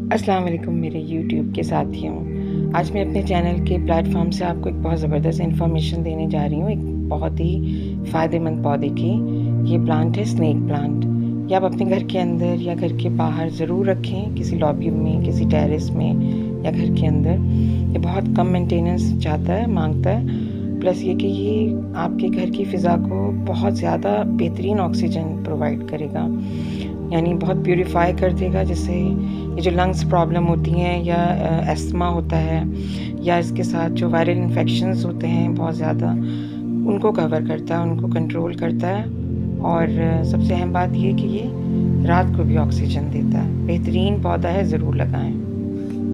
अस्सलाम वालेकुम मेरे यूट्यूब के साथियों। आज मैं अपने चैनल के प्लेटफ़ॉर्म से आपको एक बहुत ज़बरदस्त इन्फॉर्मेशन देने जा रही हूँ, एक बहुत ही फ़ायदेमंद पौधे की। ये प्लांट है स्नेक प्लांट। ये आप अपने घर के अंदर या घर के बाहर ज़रूर रखें, किसी लॉबी में, किसी टेरेस में या घर के अंदर। ये बहुत कम मेंटेनेंस चाहता है, माँगता है। प्लस ये कि ये आपके घर की फ़िज़ा को बहुत ज़्यादा बेहतरीन ऑक्सीजन प्रोवाइड करेगा, यानी बहुत प्यूरीफाई कर देगा, जिससे ये जो लंग्स प्रॉब्लम होती हैं या अस्थमा होता है या इसके साथ जो वायरल इन्फेक्शंस होते हैं बहुत ज़्यादा, उनको कवर करता है, उनको कंट्रोल करता है। और सबसे अहम बात ये कि ये रात को भी ऑक्सीजन देता है। बेहतरीन पौधा है, ज़रूर लगाएँ।